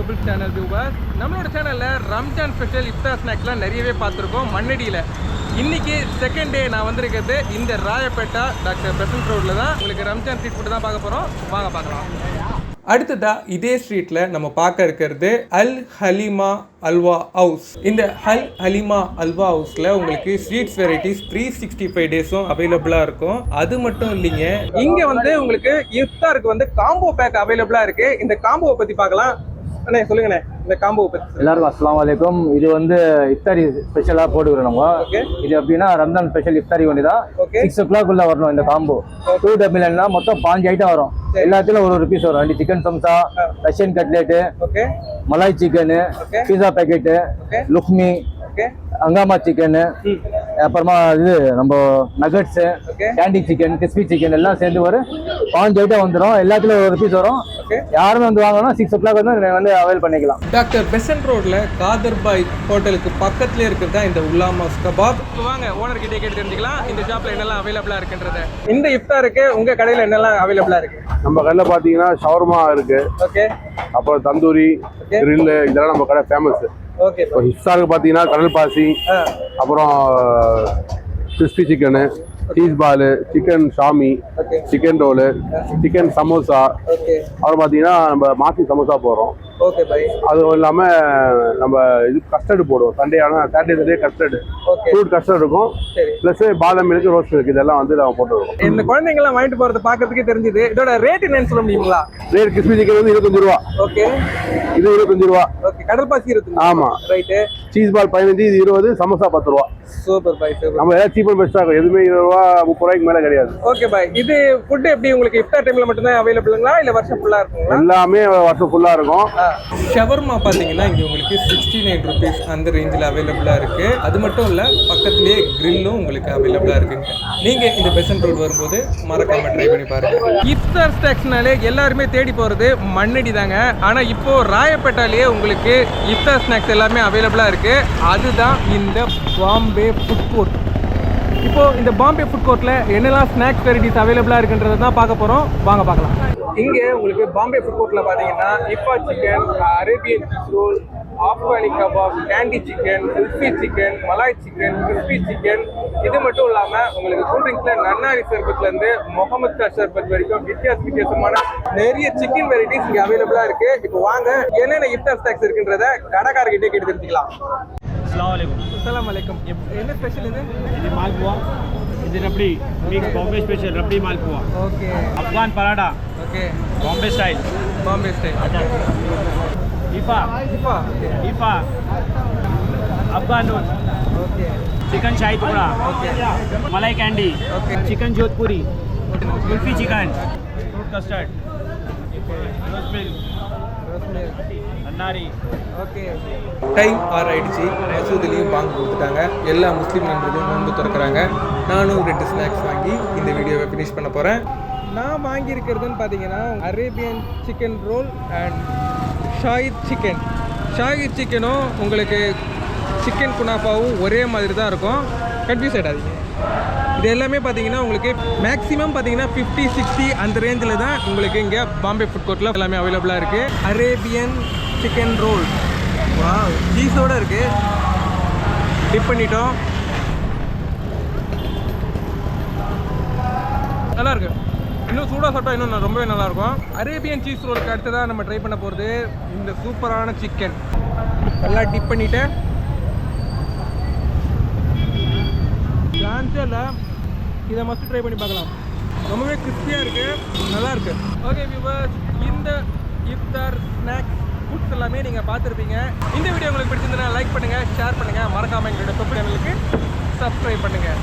Kapil channel viewers. நம்மளோட சேனலில் Ramzan special இஃப்தார் ஸ்நாக்ஸ்லாம் நிறையவே பார்த்துருக்கோம் மண்ணடியில். இன்றைக்கி செகண்ட் டே நான் வந்திருக்கிறது இந்த ராயப்பேட்டா டாக்டர் பெசன்ட் ரோடில் தான். உங்களுக்கு ரம்ஜான் ஸ்ட்ரீட் ஃபுட்டு தான் பார்க்க போகிறோம், வாங்க பார்க்கலாம். அடுத்ததா இதே ஸ்ட்ரீட்டில் நம்ம பார்க்க இருக்கிறது அல் ஹலீமா அல்வா ஹவுஸ். இந்த அல் ஹலீமா அல்வா ஹவுஸில் உங்களுக்கு ஸ்வீட்ஸ் வெரைட்டிஸ் 365 டேஸும் அவைலபிளாக இருக்கும். அது மட்டும் இல்லைங்க, இங்கே வந்து உங்களுக்கு இஃப்தாருக்கு வந்து காம்போ பேக் அவைலபிளாக இருக்குது. இந்த காம்போவை பற்றி பார்க்கலாம். அண்ணே சொல்லுங்கண்ணே, இந்த காம்போ பற்றி. எல்லாருக்கும் அஸ்ஸலாமு அலைக்கும். இது வந்து இஃப்தாரி ஸ்பெஷலாக போட்டுக்கிறோம் நம்ம. இது எப்படின்னா ரம்ஜான் ஸ்பெஷல் இஃப்தாரி ஒன்று தான். 6 o'clock உள்ள வரணும் இந்த காம்போ. 2 டபிள்னா மொத்தம் 5 ஐட்டம் வரும். எல்லாத்துலையும் ஒரு பீஸ் வரும். 2 chicken samsa, Russian cutlet, malai chicken, pizza packet, lukmi, அங்காமா சிக்கனு, அப்புறமா இது நம்ம nuggets, candy chicken, crispy chicken எல்லாம் சேர்ந்து ஒரு 5 ஐட்டம் வந்துடும். எல்லாத்துலையும் ஒரு பீஸ் வரும். யாருமே வந்து வாங்கணும் 6 o'clock வந்து அவைல் பண்ணிக்கலாம். டாக்டர் பெசன்ட் ரோட்ல காதர்பாய் ஹோட்டலுக்கு பக்கத்துல இருக்கிறது தான் இந்த உல்லாமாஸ் கபாப். வாங்க ஓனர் கிட்டே கேட்டு தெரிஞ்சுக்கலாம் இந்த ஷாப்ல என்னெல்லாம் அவைலபிளா இருக்குன்றத. இந்த இஃப்தாருக்கு உங்க கடையில என்னெல்லாம் அவைலபிளா இருக்கு? நம்ம கடையில் பார்த்தீங்கன்னா ஷவர்மா இருக்கு, அப்புறம் தந்தூரி, கிரில், இதெல்லாம் நம்ம கடை ஃபேமஸ். இப்போ இஃப்தாருக்கு பார்த்தீங்கன்னா கடல் பாசி, அப்புறம் crispy chicken, cheese ball, chicken shami, chicken roll, chicken samosa, அப்புறம் பார்த்தீங்கன்னா நம்ம மாசி சமோசா போடுறோம். அதுவும் இல்லாமல் நம்ம இது கஸ்டர்டு போடுவோம். சாட்டர்டே கஸ்டர்டு, ஃப்ரூட் கஸ்டர்ட் இருக்கும், ப்ளஸ் பாதாம் மில்க், ரோஸ் மில்க், இதெல்லாம் வந்து நம்ம போட்டுருக்கோம். இந்த குழந்தைங்கலாம் வாங்கிட்டு போகிறது பார்க்கறதுக்கே தெரிஞ்சுது. இதோட ரேட் என்னன்னு சொல்ல முடியுங்களா? ரேட் கிறிஸ்பி சிக்கன் வந்து 25 ரூபா. ஓகே, இது 25 ரூபா. ஓகே, கடல் பாசி 25. ஆமாம், ரைட்டு. சீஸ் பால் 15, இது 20, சமோசா 10 ரூபா. சூப்பர் பாய், சூப்பர். நம்ம ஏதாவது சீப் அண்ட் பெஸ்ட்டாக இருக்கும். எதுவுமே 20 ரூபா 30 ரூபாய்க்கு மேலே கிடையாது. Okay bye. இது ஃபுட் எப்படி உங்களுக்கு இஃப்தார் டைம்ல மட்டும் தான் அவைலபிளுங்களா இல்ல வருஷம் ஃபுல்லா இருக்குங்களா? எல்லாமே வருஷம் ஃபுல்லா இருக்கும். ஷவர்மா பாத்தீங்கன்னா இங்க உங்களுக்கு 69 rupees அந்த ரேஞ்சில் அவைலபிளா இருக்கு. அது மட்டும் இல்ல, பக்கத்துலயே கிரில்லும் உங்களுக்கு அவைலபிளா இருக்குங்க. நீங்க இந்த பெசன்ட் ரோட் வரும்போது மறக்காம ட்ரை பண்ணி பாருங்க. இஃப்தார் ஸ்நாக்ஸ்னாலே எல்லாருமே தேடி போறது மண்ணடி தாங்க. ஆனா இப்போ ராயப்பேட்டாலேயே உங்களுக்கு இஃப்தார் ஸ்நாக்ஸ் எல்லாமே அவைலபிளா இருக்கு. அதுதான் இந்த பாம்பே ஃபுட் கோர்ட். இப்போ இந்த பாம்பே ஃபுட் கோர்ட்ல என்னெல்லாம் ஸ்நாக்ஸ் வெரைட்டிஸ் அவைலபிளா இருக்குன்றதை தான் பார்க்க போறோம், வாங்க பார்க்கலாம். இங்க உங்களுக்கு பாம்பே ஃபுட் கோர்ட்ல பாத்தீங்கன்னா இப்பா chicken, Arabian roll, Afghani kebab, candy chicken, crispy chicken, malai chicken, crispy chicken, இது மட்டும் இல்லாம உங்களுக்கு கூல்ட்ரிங்க்ஸ்ல நன்னாரி சர்பத்ல இருந்து முகமது ஷா சர்பத் வரைக்கும் வித்தியாசமான நிறைய சிக்கன் வெரைட்டிஸ் இங்க அவைலபிளா இருக்கு. இப்போ வாங்க என்னென்ன இஃப்தார் ஸ்நாக்ஸ் இருக்குன்றத கடைக்காரர்கிட்ட கேட்டு தெரிஞ்சுக்கலாம். अस्सलाम वालेकुम. என்ன ஸ்பெஷல் இது? இது மால்புவா, இது rabri mix Bombay special rabri malpua. Okay. Afghan paratha. Okay. Bombay style. Bombay style. ईफा. ईफा. ईफा. अफगान नून. Okay. Chicken shahi tukda. Okay. Malai candy. Okay. Chicken Jodhpuri. Kulfi chicken. Fruit custard. Rose milk. Nannari. Okay. Time 6 ஆயிடுச்சு. மசூதிலையும் பாங்கு கொடுத்துட்டாங்க. எல்லா முஸ்லீம் நண்பர்களும் நோன்பு திறக்கிறாங்க. நானும் 2 ஸ்நாக்ஸ் வாங்கி இந்த வீடியோவை ஃபினிஷ் பண்ண போகிறேன். நான் வாங்கியிருக்கிறதுன்னு பார்த்தீங்கன்னா Arabian chicken roll and Shahid chicken. Shahid சிக்கனும் உங்களுக்கு சிக்கன் குனாஃபாவும் ஒரே மாதிரி தான் இருக்கும், கன்ஃபியூஸ் ஆகிடாதீங்க. இது எல்லாமே பார்த்தீங்கன்னா உங்களுக்கு மேக்ஸிமம் பார்த்தீங்கன்னா 50-60 அந்த ரேஞ்சில் தான் உங்களுக்கு இங்கே பாம்பே ஃபுட் கோர்ட்டில் எல்லாமே அவைலபிளாக இருக்குது. அரேபியன் சிக்கன் ரோல் சீஸோடு இருக்குது. டிப் பண்ணிட்டோம், நல்லாயிருக்கு. இன்னும் சூடாக சாப்பிட்டா இன்னும் ரொம்பவே நல்லாயிருக்கும். அரேபியன் சீஸ் ரோலுக்கு அடுத்ததாக நம்ம ட்ரை பண்ண போகிறது இந்த சூப்பரான சிக்கன். நல்லா டிப் பண்ணிவிட்டேன். சான்ஸில் இதை மஸ்ட் ட்ரை பண்ணி பார்க்கலாம். ரொம்பவே கிறிஸ்பியாக இருக்குது, நல்லாயிருக்கு. ஓகே வியூவர்ஸ், இந்த இஃப்தார் ஸ்நாக்ஸ் ஃபுட்ஸ் எல்லாமே நீங்கள் பார்த்துருப்பீங்க. இந்த வீடியோ உங்களுக்கு பிடிச்சிருந்தா லைக் பண்ணுங்கள், ஷேர் பண்ணுங்கள், மறக்காமல் எங்களோட தொப்பு சேனலுக்கு சப்ஸ்கிரைப் பண்ணுங்கள்.